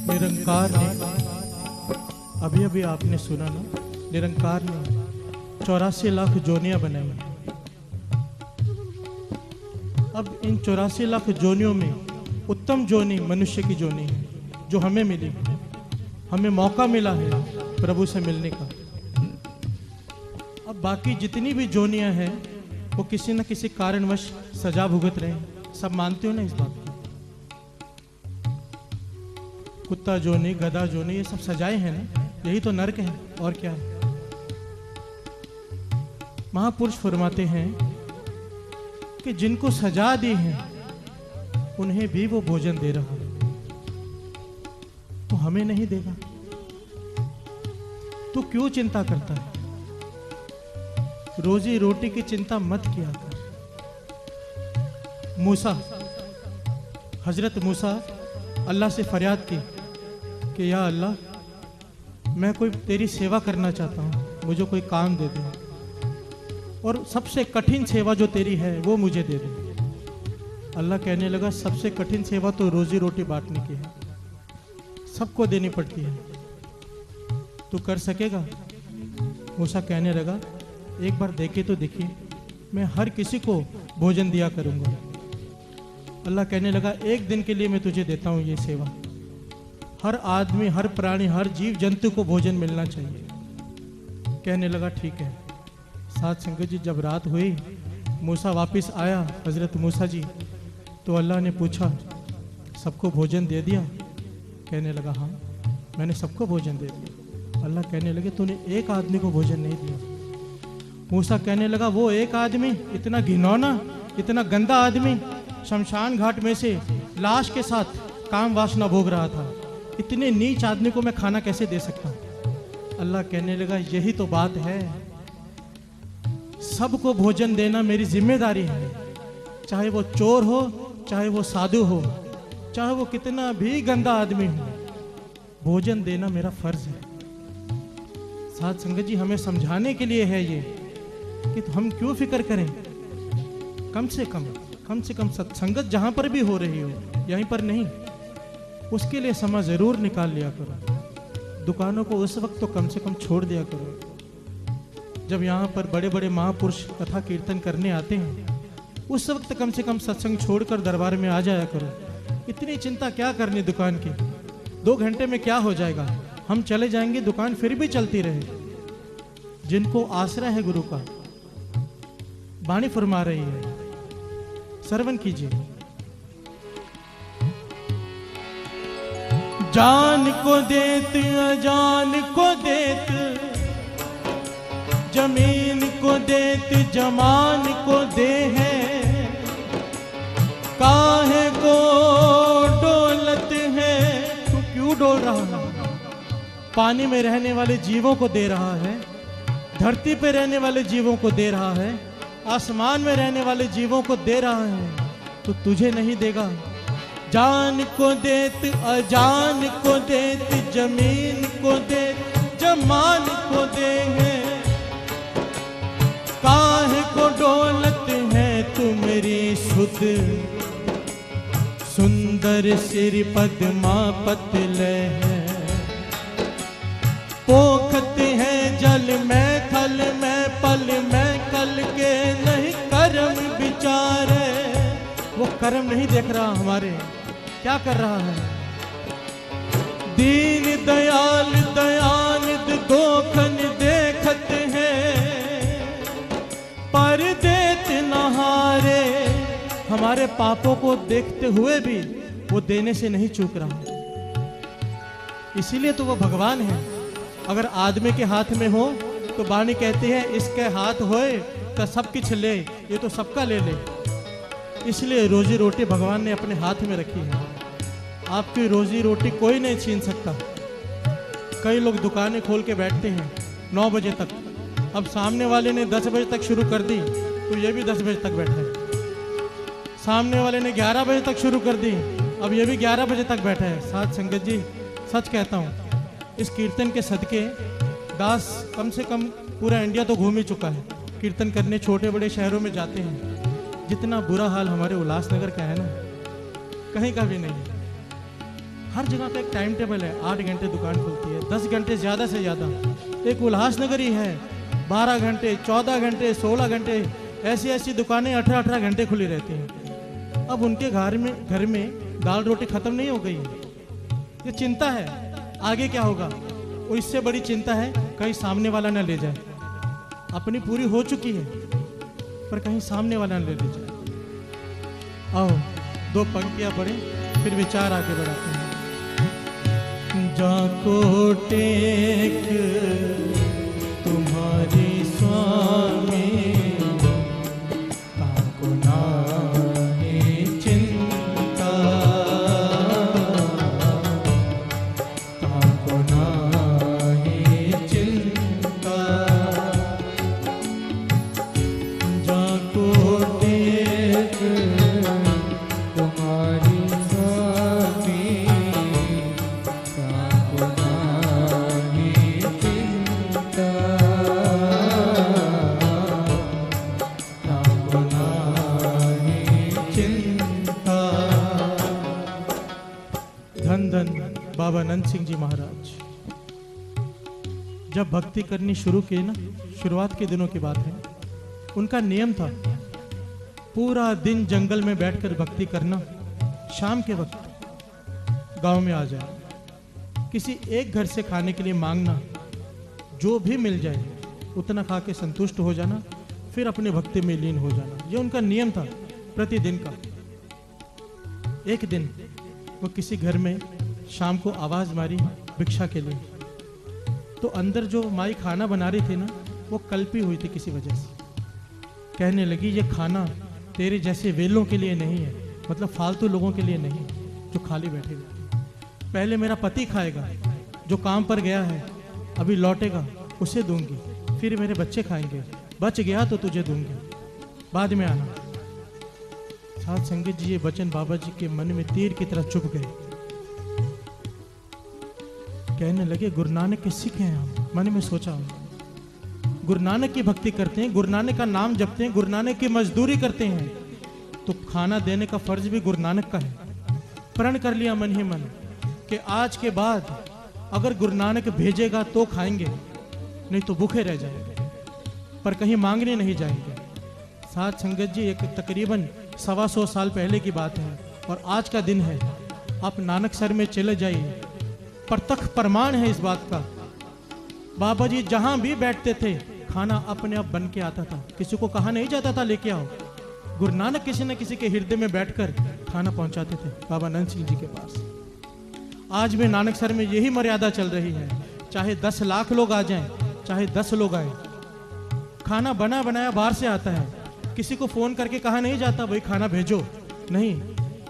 निरंकार ने, अभी अभी आपने सुना ना, निरंकार ने 84 लाख जोनियां बनाई। अब इन 84 लाख जोनियों में उत्तम जोनी मनुष्य की जोनी है, जो हमें मिली। हमें मौका मिला है प्रभु से मिलने का। अब बाकी जितनी भी जोनियां हैं वो किसी न किसी कारणवश सजा भुगत रहे हैं। सब मानते हो ना इस बात को? कुत्ता जोनी, गधा जोनी, ये सब सजाए हैं ना, यही तो नरक है और क्या है। महापुरुष फरमाते हैं कि जिनको सजा दी है उन्हें भी वो भोजन दे रहा है, तो हमें नहीं देगा तो क्यों चिंता करता है? रोजी रोटी की चिंता मत किया कर। मूसा, हजरत मूसा अल्लाह से फरियाद की कि या अल्लाह, मैं कोई तेरी सेवा करना चाहता हूँ, मुझे कोई काम दे दे, और सबसे कठिन सेवा जो तेरी है वो मुझे दे दे। अल्लाह कहने लगा, सबसे कठिन सेवा तो रोजी रोटी बांटने की है, सबको देनी पड़ती है, तू कर सकेगा? मूसा कहने लगा, एक बार देखे तो देखिए, मैं हर किसी को भोजन दिया करूंगा। अल्लाह कहने लगा, एक दिन के लिए मैं तुझे देता हूं ये सेवा, हर आदमी, हर प्राणी, हर जीव जंतु को भोजन मिलना चाहिए। कहने लगा ठीक है। साथ संगत जी, जब रात हुई, मूसा वापस आया, हजरत मूसा जी, तो अल्लाह ने पूछा, सबको भोजन दे दिया? कहने लगा हाँ, मैंने सबको भोजन दे दिया। अल्लाह कहने लगे, तूने एक आदमी को भोजन नहीं दिया। मूसा कहने लगा, वो एक आदमी, इतना घिनौना, इतना गंदा आदमी, शमशान घाट में से लाश के साथ काम वासना भोग रहा था, इतने नीच आदमी को मैं खाना कैसे दे सकता हूँ? अल्लाह कहने लगा, यही तो बात है, सबको भोजन देना मेरी जिम्मेदारी है, चाहे वो चोर हो, चाहे वो साधु हो, चाहे वो कितना भी गंदा आदमी हो, भोजन देना मेरा फर्ज है। साथ संगत जी, हमें समझाने के लिए है ये कि तो हम क्यों फिक्र करें। कम से कम सत्संगत जहां पर भी हो रही हो, यहीं पर नहीं, उसके लिए समय जरूर निकाल लिया करो। दुकानों को उस वक्त तो कम से कम छोड़ दिया करो जब यहाँ पर बड़े बड़े महापुरुष कथा कीर्तन करने आते हैं, उस वक्त कम से कम सत्संग छोड़कर दरबार में आ जाया करो। इतनी चिंता क्या करनी दुकान की, 2 घंटे में क्या हो जाएगा, हम चले जाएंगे, दुकान फिर भी चलती रहे। जिनको आश्रय है गुरु का, वाणी फरमा रही है, श्रवण कीजिए। जान को देत अजान को देत, जमीन को देत जमान को दे है, काहे को डोलत है, तू क्यों डोल रहा है? पानी में रहने वाले जीवों को दे रहा है, धरती पे रहने वाले जीवों को दे रहा है, आसमान में रहने वाले जीवों को दे रहा है, तो तुझे नहीं देगा? जान को देत अजान को देत, जमीन को देत जमान को दे है, काहे को डोलत है तुमरी सुध, सुंदर सिर पद्मा पतले है, पोखत है जल में थल में पल में, कल के नहीं कर्म विचारे। वो कर्म नहीं देख रहा हमारे, क्या कर रहा है? दीन दयाल दयानिद गोखन देखत है, पर देत नहारे। हमारे पापों को देखते हुए भी वो देने से नहीं चूक रहा, इसीलिए तो वो भगवान है। अगर आदमी के हाथ में हो तो वाणी कहती है, इसके हाथ होए तो सब कुछ ले, ये तो सबका ले ले। इसलिए रोजी रोटी भगवान ने अपने हाथ में रखी है। आपकी रोजी रोटी कोई नहीं छीन सकता। कई लोग दुकानें खोल के बैठते हैं 9 बजे तक, अब सामने वाले ने 10 बजे तक शुरू कर दी तो ये भी 10 बजे तक बैठा है। सामने वाले ने 11 बजे तक शुरू कर दी, अब ये भी 11 बजे तक बैठा है। साथ संगत जी, सच कहता हूँ, इस कीर्तन के सदके दास कम से कम पूरा इंडिया तो घूम ही चुका है। कीर्तन करने छोटे बड़े शहरों में जाते हैं। जितना बुरा हाल हमारे उल्लासनगर का है ना, कहीं का भी नहीं। हर जगह का एक टाइम टेबल है। 8 घंटे दुकान खुलती है, 10 घंटे ज़्यादा से ज़्यादा। एक उल्लासनगर ही है 12 घंटे, 14 घंटे, 16 घंटे, ऐसी ऐसी दुकानें 18-18 घंटे खुली रहती हैं। अब उनके घर में दाल रोटी ख़त्म नहीं हो गई। ये चिंता है आगे क्या होगा, और इससे बड़ी चिंता है कहीं सामने वाला ना ले जाए। अपनी पूरी हो चुकी है पर कहीं सामने वाला ना ले जाए। आओ 2 पंक्तियां पढ़े फिर विचार आगे बढ़ाते हैं। जाको टेक तुम्हारी स्वामी, ताको नाहि चिंता, ताको नाहि चिंता। जाको टेक तुम्हारी स्वामी, ताको नाहि चिंता, ताको नाहि चिंता। धन धन बाबा नंद सिंह जी महाराज जब भक्ति करनी शुरू की ना, शुरुआत के दिनों की बात है, उनका नियम था पूरा दिन जंगल में बैठकर भक्ति करना। शाम के वक्त गांव में आ जाए, किसी एक घर से खाने के लिए मांगना, जो भी मिल जाए उतना खा के संतुष्ट हो जाना, फिर अपने भक्ति में लीन हो जाना। ये उनका नियम था प्रतिदिन का। एक दिन वो किसी घर में शाम को आवाज़ मारी भिक्षा के लिए, तो अंदर जो माई खाना बना रही थी ना, वो कल्पी हुई थी किसी वजह से। कहने लगी ये खाना तेरे जैसे वेलों के लिए नहीं है, मतलब फालतू लोगों के लिए नहीं जो खाली बैठे हुए। पहले मेरा पति खाएगा, जो काम पर गया है अभी लौटेगा उसे दूंगी, फिर मेरे बच्चे खाएंगे, बच गया तो तुझे दूंगी, बाद में आना। साथ संगत जी ये वचन बाबा जी के मन में तीर की तरह चुभ गए। कहने लगे गुरु नानक के सिख हैं हम। मन में सोचा गुरु नानक की भक्ति करते हैं, गुरु नानक का नाम जपते हैं, गुरु नानक की मजदूरी करते हैं, तो खाना देने का फर्ज भी गुरु नानक का है। प्रण कर लिया मन ही मन कि आज के बाद अगर गुरु नानक भेजेगा तो खाएंगे, नहीं तो भूखे रह जाएंगे, पर कहीं मांगने नहीं जाएंगे। साथ संगत जी एक तकरीबन 125 साल पहले की बात है और आज का दिन है। आप नानकसर में चले जाइए, प्रत्यक्ष प्रमाण है इस बात का। बाबा जी जहां भी बैठते थे खाना अपने आप बन के आता था, किसी को कहा नहीं जाता था लेके आओ। गुरु नानक किसी न किसी के हृदय में बैठकर खाना पहुंचाते थे बाबा नंद सिंह जी के पास। आज भी नानकसर में यही मर्यादा चल रही है, चाहे 10 लाख लोग आ जाएं, चाहे 10 लोग आए, खाना बना बनाया बाहर से आता है। किसी को फोन करके कहा नहीं जाता भाई खाना भेजो, नहीं,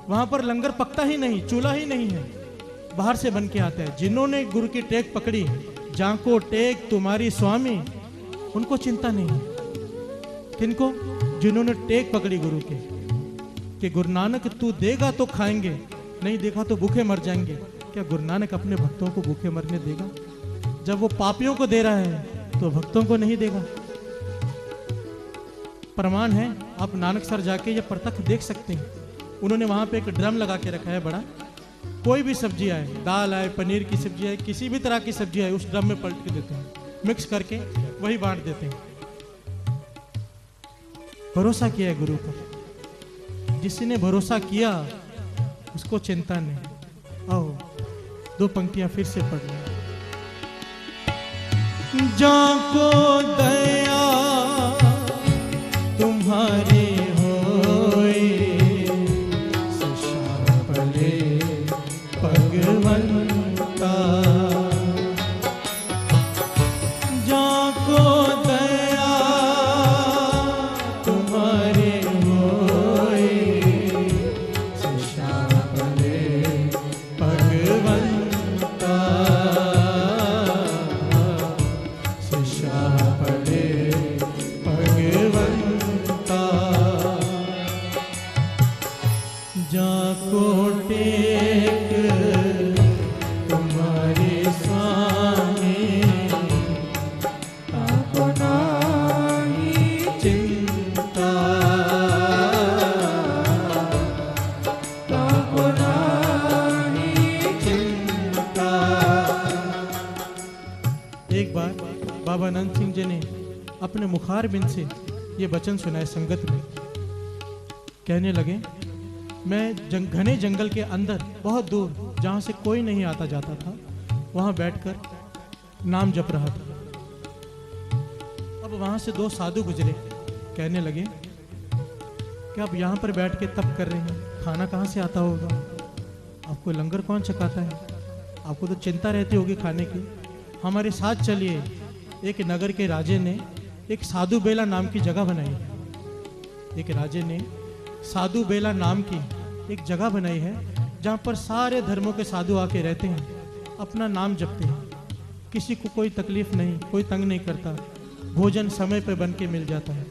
वहां पर लंगर पकता ही नहीं, चूल्हा ही नहीं है, बाहर से बन के आता है। जिन्होंने गुरु की टेक पकड़ी, जाको टेक तुम्हारी स्वामी, उनको चिंता नहीं है। किनको? जिन्होंने टेक पकड़ी गुरु के, कि गुरु नानक तू देगा तो खाएंगे, नहीं देखा तो भूखे मर जाएंगे। क्या गुरु नानक अपने भक्तों को भूखे मरने देगा? जब वो पापियों को दे रहा है तो भक्तों को नहीं देगा। प्रमाण है, आप नानकसर जाके ये प्रत्यक्ष देख सकते हैं। उन्होंने वहां पे एक ड्रम लगा के रखा है बड़ा, कोई भी सब्जी आए, दाल आए, पनीर की सब्जी आए, किसी भी तरह की सब्जी आए, उस ड्रम में पलट के देते हैं, मिक्स करके वही बांट देते हैं। भरोसा किया है गुरु पर, जिसने भरोसा किया उसको चिंता नहीं। आओ 2 पंक्तियां फिर से पढ़ लें। जाको दया तुम्हारी होई, सशापले भगवंता। जाको दया तुम्हारी होई, सशापले भगवंता, सशापले भगवंता। जाको टेक बाबा नंद सिंह जी ने अपने मुखार बिन से ये वचन सुनाए संगत में। कहने लगे, मैं घने जंगल के अंदर बहुत दूर जहाँ से कोई नहीं आता जाता था, वहाँ बैठकर नाम जप रहा था। अब वहाँ से दो साधु गुजरे। कहने लगे कि आप यहाँ पर बैठ के तप कर रहे हैं, खाना कहाँ से आता होगा? आपको लंगर कौन छकाता है? आपको तो चिंता रहती होगी खाने की। हमारे साथ चलिए। एक नगर के राजे ने एक साधु बेला नाम की जगह बनाई। एक राजे ने साधु बेला नाम की एक जगह बनाई है, जहाँ पर सारे धर्मों के साधु आके रहते हैं, अपना नाम जपते हैं। किसी को कोई तकलीफ नहीं, कोई तंग नहीं करता, भोजन समय पे बन के मिल जाता है।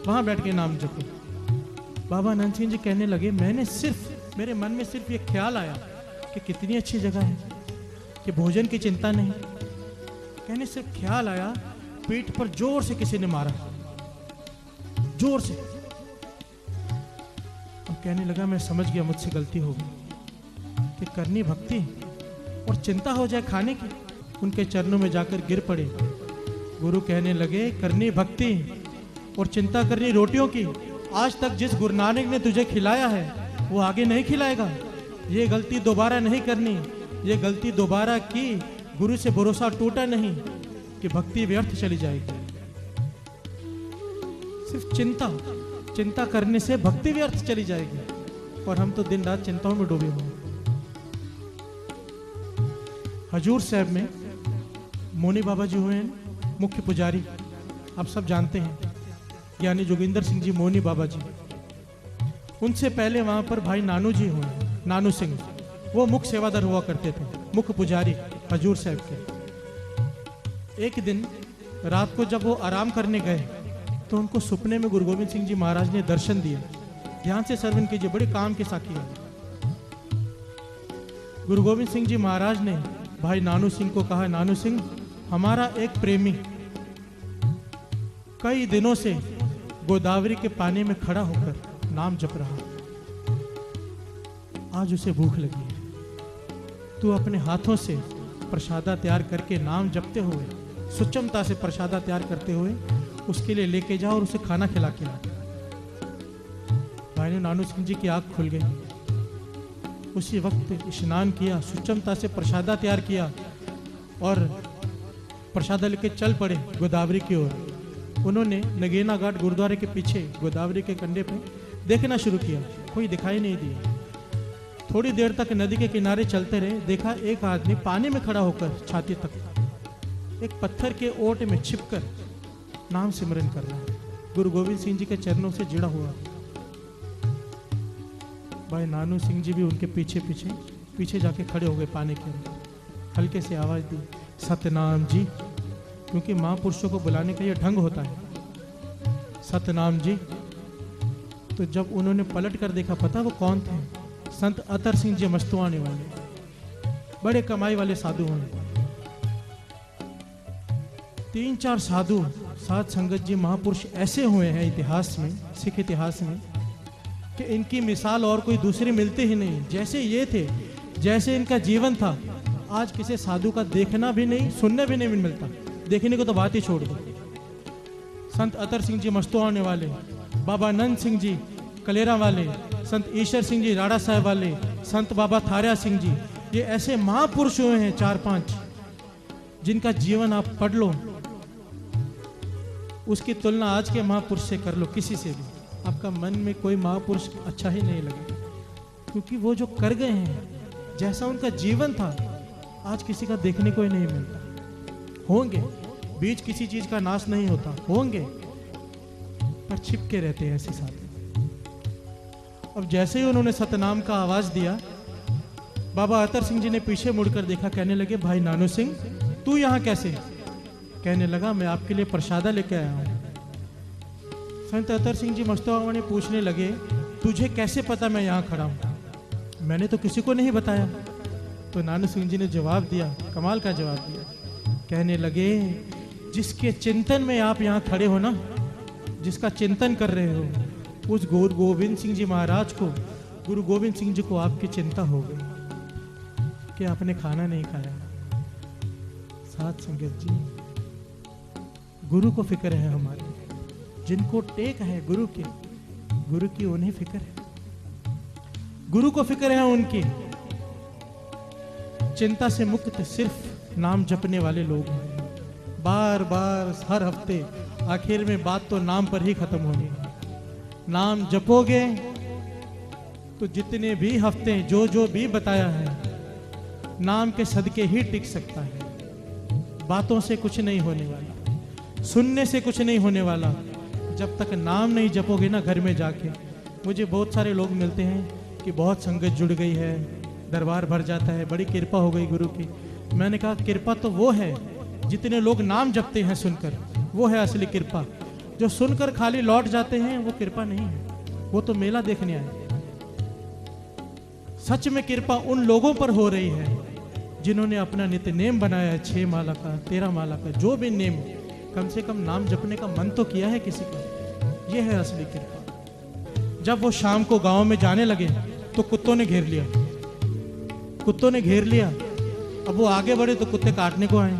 वहाँ बैठ के नाम जपो। बाबा नंद सिंह जी कहने लगे, मेरे मन में सिर्फ ये ख्याल आया कि कितनी अच्छी जगह है कि भोजन की चिंता नहीं। कहने सिर्फ ख्याल आया, पीठ पर जोर से किसी ने मारा, जोर से। अब कहने लगा, मैं समझ गया मुझसे गलती हो गई कि करनी भक्ति और चिंता हो जाए खाने की। उनके चरणों में जाकर गिर पड़े। गुरु कहने लगे, करनी भक्ति और चिंता करनी रोटियों की। आज तक जिस गुरु नानक ने तुझे खिलाया है वो आगे नहीं खिलाएगा। ये गलती दोबारा नहीं करनी। ये गलती दोबारा की, गुरु से भरोसा टूटा नहीं कि भक्ति व्यर्थ चली जाएगी। सिर्फ चिंता करने से भक्ति व्यर्थ चली जाएगी। और हम तो दिन रात चिंताओं में डूबे हुए। हजूर साहब में मोनी बाबा जी हुए हैं मुख्य पुजारी, आप सब जानते हैं, यानी जोगिंदर सिंह जी मोनी बाबा जी। उनसे पहले वहां पर भाई नानू जी हुए, नानू सिंह, वो मुख्य सेवादार हुआ करते थे, मुख्य पुजारी हजूर साहब के। एक दिन रात को जब वो आराम करने गए तो उनको सपने में गुरु गोविंद सिंह जी महाराज ने दर्शन दिए। ध्यान से श्रवण कीजिए, बड़े काम के साखी है। गुरु गोविंद सिंह जी महाराज ने भाई नानू सिंह को कहा, नानू सिंह, हमारा एक प्रेमी कई दिनों से गोदावरी के पानी में खड़ा होकर नाम जप रहा, आज उसे भूख लगी है। तू अपने हाथों से प्रसादा तैयार करके नाम जपते हुए, सुचमता से प्रसादा तैयार करते हुए उसके लिए लेके जाओ और उसे खाना खिला के ला। भाई ने नानू सिंह जी की आंख खुल गई। उसी वक्त स्नान किया, सुचमता से प्रसादा तैयार किया और प्रसादा लेके चल पड़े गोदावरी की ओर। उन्होंने नगीना घाट गुरुद्वारे के पीछे गोदावरी के कंढे पे देखना शुरू किया, कोई दिखाई नहीं दिया। थोड़ी देर तक नदी के किनारे चलते रहे। देखा एक आदमी पानी में खड़ा होकर छाती तक एक पत्थर के ओट में छिपकर नाम सिमरन कर रहा है, गुरु गोविंद सिंह जी के चरणों से जुड़ा हुआ। भाई नानू सिंह जी भी उनके पीछे जाके खड़े हो गए पानी के अंदर। हल्के से आवाज दी, सतनाम जी, क्योंकि महापुरुषों को बुलाने का यह ढंग होता है, सतनाम जी। तो जब उन्होंने पलट कर देखा, पता वो कौन थे? संत अतर सिंह जी मस्तुआने वाले, बड़े कमाई वाले साधु हैं। 3-4 साधु साध संगत जी महापुरुष ऐसे हुए हैं इतिहास में, सिख इतिहास में, कि इनकी मिसाल और कोई दूसरी मिलती ही नहीं। जैसे ये थे, जैसे इनका जीवन था, आज किसी साधु का देखना भी नहीं, सुनने भी नहीं मिलता। देखने को तो बात ही छोड़ दो। संत अतर सिंह जी मस्तुआने वाले, बाबा नंद सिंह जी कलेरा वाले, संत ईश्वर सिंह जी राड़ा साहब वाले, संत बाबा थारिया सिंह जी, ये ऐसे महापुरुष हुए हैं 4-5, जिनका जीवन आप पढ़ लो, उसकी तुलना आज के महापुरुष से कर लो, किसी से भी, आपका मन में कोई महापुरुष अच्छा ही नहीं लगेगा। क्योंकि वो जो कर गए हैं, जैसा उनका जीवन था, आज किसी का देखने को ही नहीं मिलता। होंगे, बीच किसी चीज का नाश नहीं होता, होंगे, पर छिपके रहते हैं ऐसे साथ। अब जैसे ही उन्होंने सतनाम का आवाज दिया, बाबा अतर सिंह जी ने पीछे मुड़कर देखा। कहने लगे, भाई नानू सिंह, तू यहाँ कैसे? कहने लगा, मैं आपके लिए प्रसादा लेके आया हूँ। संत अतर सिंह जी मस्तुआने पूछने लगे, तुझे कैसे पता मैं यहाँ खड़ा हूँ? मैंने तो किसी को नहीं बताया। तो नानू सिंह जी ने जवाब दिया, कमाल का जवाब दिया। कहने लगे, जिसके चिंतन में आप यहाँ खड़े हो ना, जिसका चिंतन कर रहे हो, उस गुरु गोविंद सिंह जी महाराज को, गुरु गोविंद सिंह जी को आपकी चिंता हो गई कि आपने खाना नहीं खाया। साथ संगत जी, गुरु को फिक्र है हमारे, जिनको टेक है गुरु की उन्हें फिक्र है, गुरु को फिक्र है उनकी। चिंता से मुक्त सिर्फ नाम जपने वाले लोग हैं। बार बार हर हफ्ते आखिर में बात तो नाम पर ही खत्म होनी है। नाम जपोगे तो जितने भी हफ्ते जो भी बताया है, नाम के सदके ही टिक सकता है। बातों से कुछ नहीं होने वाला, सुनने से कुछ नहीं होने वाला। जब तक नाम नहीं जपोगे ना घर में जाके। मुझे बहुत सारे लोग मिलते हैं कि बहुत संगत जुड़ गई है, दरबार भर जाता है, बड़ी कृपा हो गई गुरु की। मैंने कहा कृपा तो वो है जितने लोग नाम जपते हैं सुनकर, वो है असली कृपा। जो सुनकर खाली लौट जाते हैं वो कृपा नहीं है, वो तो मेला देखने आए। सच में कृपा उन लोगों पर हो रही है जिन्होंने अपना नित्य नेम बनाया है, 6 माला का, 13 माला का, जो भी नेम, कम से कम नाम जपने का मन तो किया है किसी का। यह है असली कृपा। जब वो शाम को गांव में जाने लगे तो कुत्तों ने घेर लिया, कुत्तों ने घेर लिया। अब वो आगे बढ़े तो कुत्ते काटने को आए,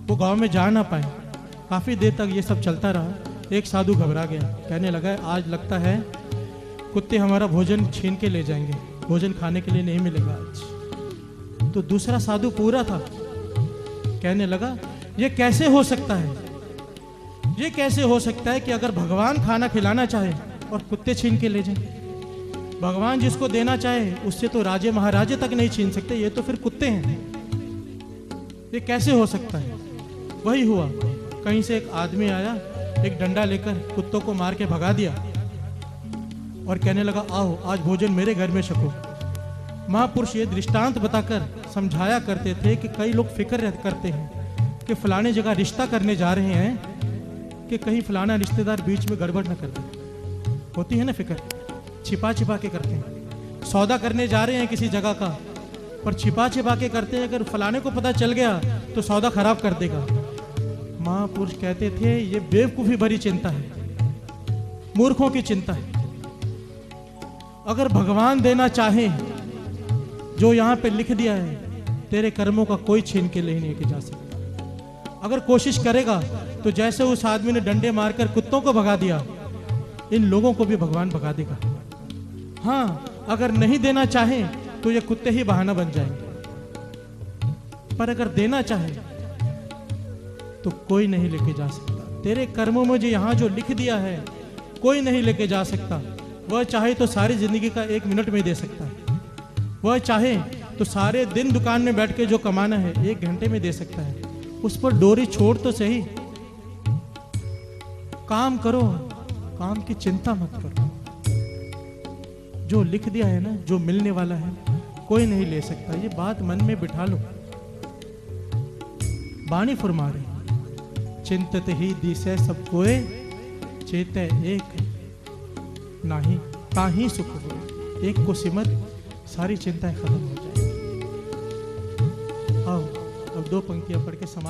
वो गांव में जा ना पाए। काफी देर तक ये सब चलता रहा। एक साधु घबरा गया, कहने लगा आज लगता है कुत्ते हमारा भोजन छीन के ले जाएंगे, भोजन खाने के लिए नहीं मिलेगा आज। तो दूसरा साधु पूरा था, कहने लगा ये कैसे हो सकता है, ये कैसे हो सकता है कि अगर भगवान खाना खिलाना चाहे और कुत्ते छीन के ले जाए। भगवान जिसको देना चाहे उससे तो राजे महाराजे तक नहीं छीन सकते, ये तो फिर कुत्ते हैं। ये कैसे हो सकता है। वही हुआ, कहीं से एक आदमी आया, एक डंडा लेकर कुत्तों को मार के भगा दिया और कहने लगा आओ आज भोजन मेरे घर में छको। महापुरुष ये दृष्टांत बताकर समझाया करते थे कि कई लोग फिक्र करते हैं कि फलाने जगह रिश्ता करने जा रहे हैं कि कहीं फलाना रिश्तेदार बीच में गड़बड़ न कर दे। होती है ना फिक्र, छिपा छिपा के करते हैं। सौदा करने जा रहे हैं किसी जगह का, पर छिपा छिपा के करते हैं, अगर फलाने को पता चल गया तो सौदा खराब कर देगा। महापुरुष कहते थे ये बेवकूफी भरी चिंता है, मूर्खों की चिंता है। अगर भगवान देना चाहे, जो यहाँ पे लिख दिया है, तेरे कर्मों का कोई छीन के ले नहीं जा सकता। अगर कोशिश करेगा तो जैसे उस आदमी ने डंडे मारकर कुत्तों को भगा दिया, इन लोगों को भी भगवान भगा देगा। हाँ, अगर नहीं देना चाहे तो ये कुत्ते ही बहाना बन जाएंगे, पर अगर देना चाहे तो कोई नहीं लेके जा सकता। तेरे कर्मों में जो यहाँ जो लिख दिया है कोई नहीं लेके जा सकता। वह चाहे तो सारी जिंदगी का 1 मिनट में दे सकता है, वह चाहे तो सारे दिन दुकान में बैठ के जो कमाना है 1 घंटे में दे सकता है। उस पर डोरी छोड़ तो सही, काम करो, काम की चिंता मत करो। जो लिख दिया है ना, जो मिलने वाला है कोई नहीं ले सकता। ये बात मन में बिठा लो। बाणी फरमा रहे चिंतत ही दिसे सब कोय, चेते एक नाही ताही सुख होय। एक को सिमत सारी चिंताएं खत्म हो जाएंगी। आओ अब 2 पंक्तियां पढ़ के समाप्त